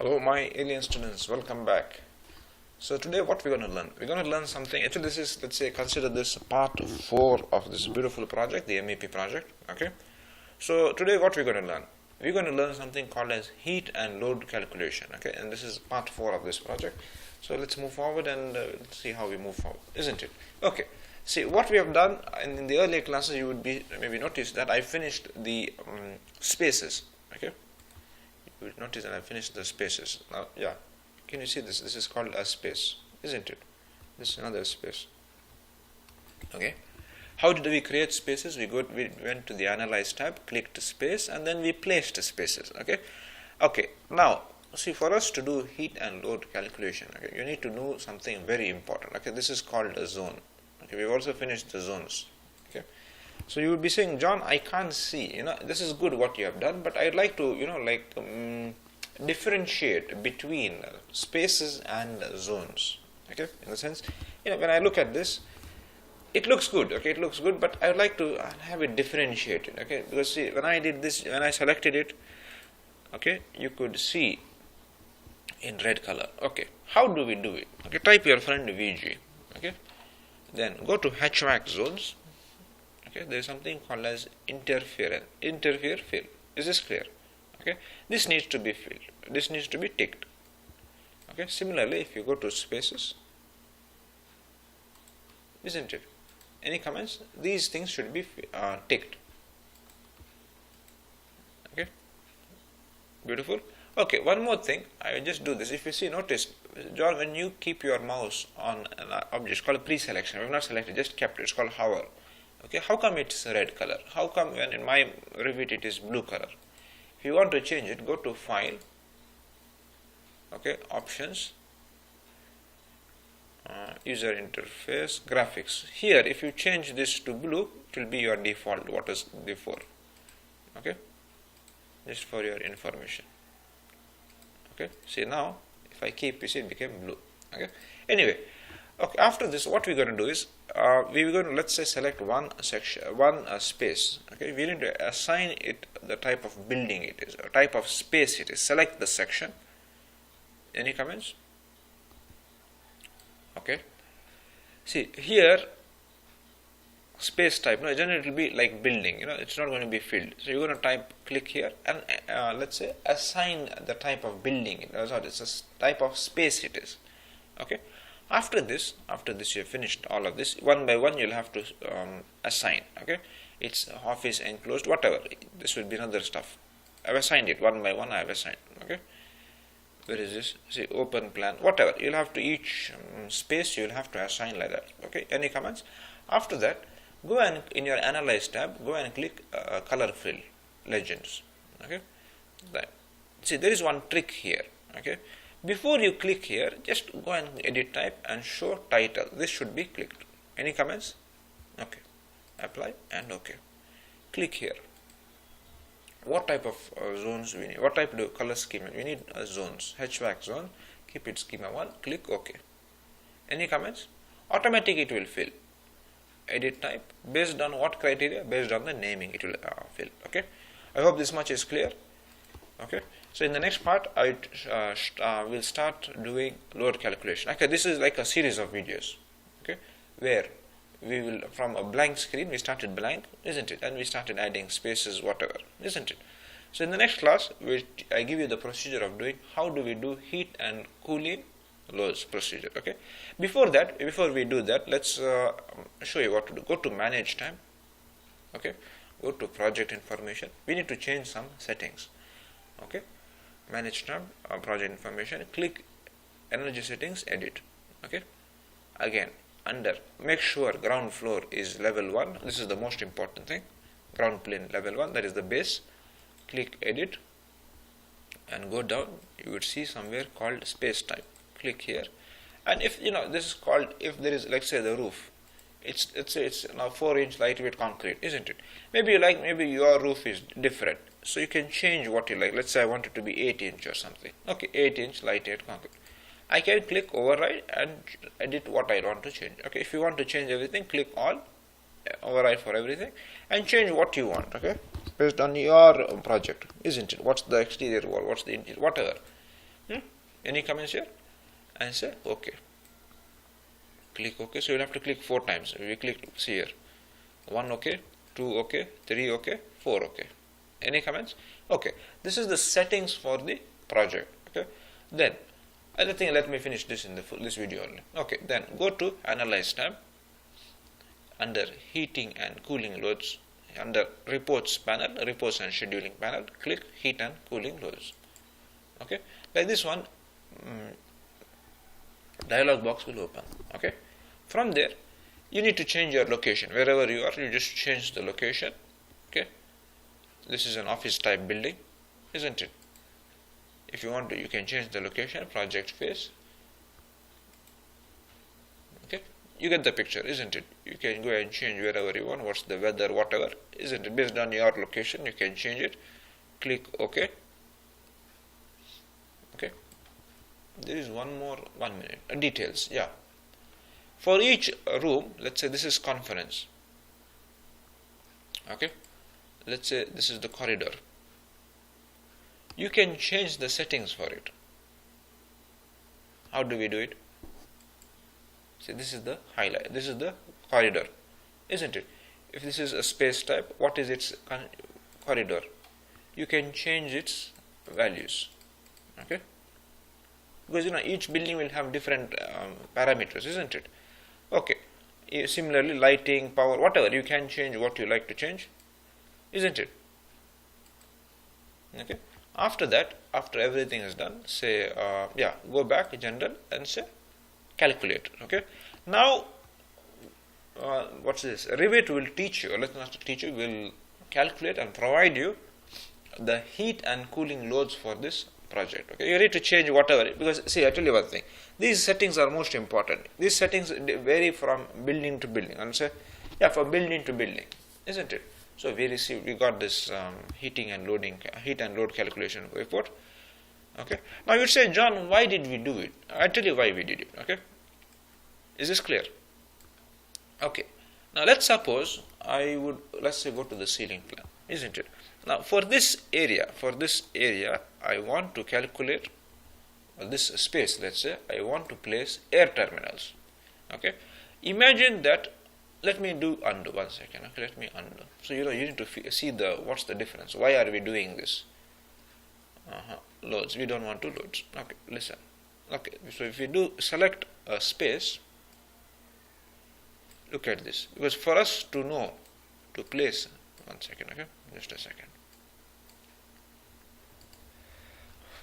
Hello my alien students, welcome back. So today what we're going to learn? We're going to learn something. Actually this is, let's say, consider this part 4 of this beautiful project, the MEP project. Okay. So today what we're going to learn? We're going to learn something called as heat and load calculation. Okay, and this is part 4 of this project. So let's move forward and let's see how we move forward, isn't it? Okay. See what we have done in the earlier classes. You would be maybe notice that I finished the spaces. Okay. You would notice that I finished the spaces. Now, yeah, can you see this? This is called a space, isn't it? This is another space. Okay. How did we create spaces? We went to the Analyze tab, clicked space, and then we placed spaces. Okay. Okay. Now, see, for us to do heat and load calculation, okay, you need to know something very important. Okay, this is called a zone. Okay, we've also finished the zones. Okay. So you would be saying, John, I can't see, this is good what you have done, but I'd like to, differentiate between spaces and zones. Okay, in the sense, when I look at this, it looks good. Okay, it looks good, but I would like to have it differentiated. Okay, because see, when I did this, when I selected it, okay, you could see in red color. Okay, how do we do it? Okay, type your friend VG. Okay, then go to HVAC zones. Okay, there is something called as interfere fill. Is this clear? Okay, this needs to be filled. This needs to be ticked. Okay, similarly, if you go to spaces, isn't it? Any comments? These things should be ticked. Okay, beautiful. Okay, one more thing. I will just do this. If you see, notice, John, when you keep your mouse on an object, it's called a pre-selection. We have not selected, just kept it. It's called hover. Okay, how come it's red color? How come when in my Revit it is blue color? If you want to change it, go to File, okay, Options, User Interface, Graphics. Here, if you change this to blue, it will be your default, what is before. Okay, just for your information. Okay, see now, if I keep, you see it became blue. Okay, anyway. Okay, after this, what we're going to do is we're going to, let's say, select one section, one space. Okay, we need to assign it the type of building it is, or type of space it is. Select the section. Any comments? Okay. See here, space type. No, generally it will be like building. It's not going to be filled. So you're going to type, click here, and let's say assign the type of building. It's a type of space it is. Okay. After this you have finished all of this. One by one you'll have to assign. Okay, it's office enclosed, whatever. This will be another stuff. I've assigned it one by one. I have assigned. Okay, where is this? See, open plan, whatever. You'll have to each space you'll have to assign like that. Okay, any comments? After that, go and in your Analyze tab, go and click color fill legends. Okay, that. See, there is one trick here. Okay. Before you click here, just go and edit type and show title. This should be clicked. Any comments? Okay. Apply and okay. Click here. What type of zones we need? What type of color schema? We need zones. HVAC zone. Keep it schema 1. Click OK. Any comments? Automatically it will fill. Edit type. Based on what criteria? Based on the naming it will fill. Okay. I hope this much is clear. Okay. So in the next part, I will start doing load calculation. Okay, this is like a series of videos. Okay, where we will, from a blank screen, we started blank, isn't it? And we started adding spaces, whatever, isn't it? So in the next class, I give you the procedure of doing how do we do heat and cooling loads procedure. Okay. Before we do that, let's show you what to do. Go to Manage tab. Okay. Go to Project Information. We need to change some settings. Okay. Manage tab, project information, click energy settings, edit. Okay, again under, make sure ground floor is level 1. This is the most important thing. Ground plane level 1, that is the base. Click edit and go down. You would see somewhere called space type. Click here, and if this is called, if there is, let's say, the roof, it's now 4-inch lightweight concrete, isn't it? Maybe your roof is different. So you can change what you like. Let's say I want it to be 8-inch or something. Okay, 8-inch lightweight concrete. I can click override and edit what I want to change. Okay, if you want to change everything, click all, override for everything, and change what you want. Okay, based on your project, isn't it? What's the exterior wall? What's the interior? Whatever. Any comments here? And say OK. Click OK. So you'll have to click 4 times. We click, see here, 1 OK, 2 OK, 3 OK, 4 OK. Any comments? Okay. This is the settings for the project. Okay. Then I think let me finish this in this video only. Okay. Then go to Analyze tab. Under Heating and Cooling Loads, under Reports panel, Reports and Scheduling panel, click Heat and Cooling Loads. Okay, like this one, dialog box will open. Okay, from there you need to change your location. Wherever you are, you just change the location. Okay, this is an office type building, isn't it? If you want to, you can change the location, project phase. You get the picture, isn't it? You can go and change wherever you want, what's the weather, whatever, isn't it? Based on your location, you can change it. Click OK. Okay. There is one minute. Details, yeah. For each room, let's say this is conference. Okay. Let's say this is the corridor. You can change the settings for it. How do we do it? See, this is the highlight, this is the corridor, isn't it? If this is a space type, what is its corridor? You can change its values. Okay, because each building will have different parameters, isn't it? Okay, similarly lighting, power, whatever, you can change what you like to change, isn't it? Okay, after that, after everything is done, say go back general and say calculate. Okay, now what's this? Revit will teach you, let's not teach you, will calculate and provide you the heat and cooling loads for this project. Okay, you need to change whatever, because see, I tell you one thing, these settings are most important. These settings vary from building to building, and say from building to building, isn't it? So we got this heat and load calculation report. Okay, now you say, John, why did we do it? I tell you why we did it. Okay, is this clear? Okay, now let's suppose let's say go to the ceiling plan, isn't it? Now for this area, I want to calculate this space. Let's say I want to place air terminals. Okay, imagine that. Let me undo 1 second. Okay, let me undo. So you need to see what's the difference. Why are we doing this? Loads. We don't want to loads. Okay, listen. Okay, so if we select a space, look at this. Because for us to know to place, 1 second. Okay, just a second.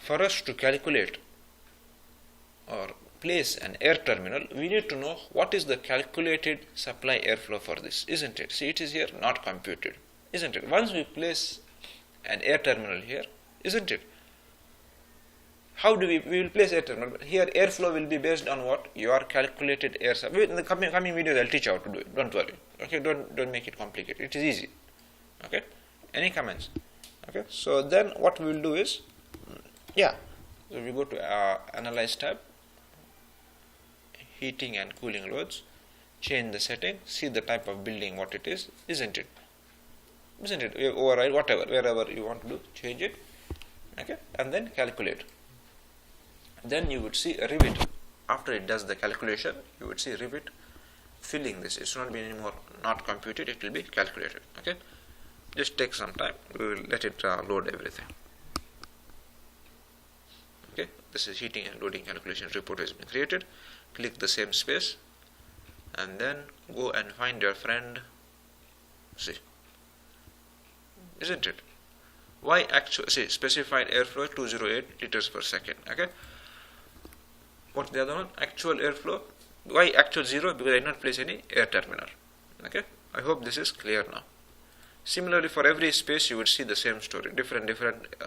For us to calculate or place an air terminal, we need to know what is the calculated supply airflow for this, isn't it? See, it is here not computed, isn't it? Once we place an air terminal here, isn't it? How do we will place air terminal? Here airflow will be based on what? Your calculated air supply. In the coming videos I'll teach you how to do it. Don't worry. Okay, don't make it complicated. It is easy. Okay. Any comments? Okay. So then what we will do is, so we go to Analyze tab, Heating and Cooling Loads, change the setting, see the type of building what it is, isn't it? Isn't it? You override whatever, wherever you want to do, change it. Okay, and then calculate. Then you would see Revit. After it does the calculation, you would see Revit filling this. It's not be anymore not computed, it will be calculated. Okay, just take some time. We will let it load everything. Okay, this is heating and loading calculation report has been created. Click the same space and then go and find your friend. See, isn't it? Why actual? See, specified airflow 208 liters per second. Okay. What's the other one? Actual airflow. Why actual 0? Because I did not place any air terminal. Okay. I hope this is clear now. Similarly, for every space you would see the same story. Different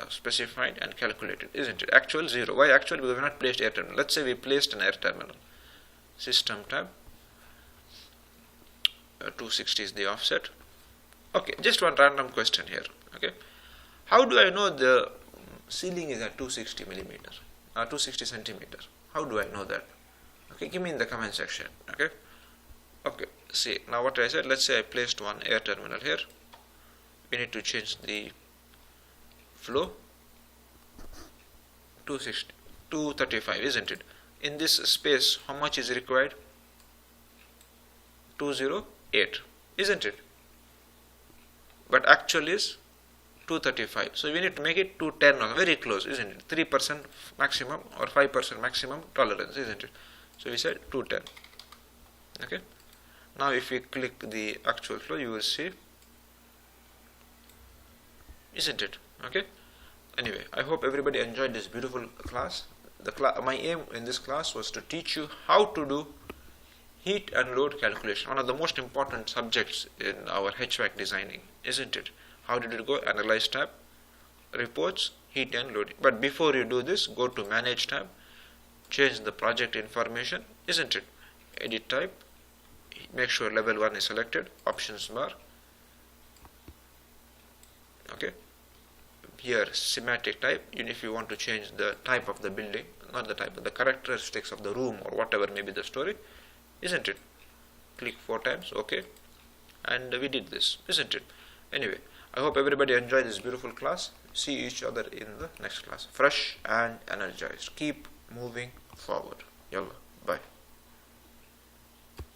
specified and calculated, isn't it? Actual 0. Why actual? Because we have not placed air terminal. Let's say we placed an air terminal. System tab. 260 is the offset. Okay. Just one random question here. Okay. How do I know the ceiling is at 260 millimeter, 260 centimeter? How do I know that? Okay, give me in the comment section. Okay. Okay. See, now what I said, let's say I placed one air terminal here. We need to change the flow 260. 235, isn't it? In this space, how much is required? 208, isn't it? But actual is 235. So we need to make it 210, very close, isn't it? 3% maximum or 5% maximum tolerance, isn't it? So we said 210. Okay. Now if we click the actual flow, you will see, isn't it? Okay. Anyway, I hope everybody enjoyed this beautiful class. My aim in this class was to teach you how to do heat and load calculation, one of the most important subjects in our HVAC designing, isn't it? How did it go? Analyze tab, reports, heat and loading. But before you do this, go to manage tab, change the project information, isn't it? Edit type, make sure level 1 is selected, options bar. Okay. Here schematic type, if you want to change the type of the building, not the type, but the characteristics of the room or whatever may be the story, isn't it? Click 4 times, okay, and we did this, isn't it? Anyway, I hope everybody enjoyed this beautiful class. See each other in the next class, fresh and energized. Keep moving forward. Yalla, bye.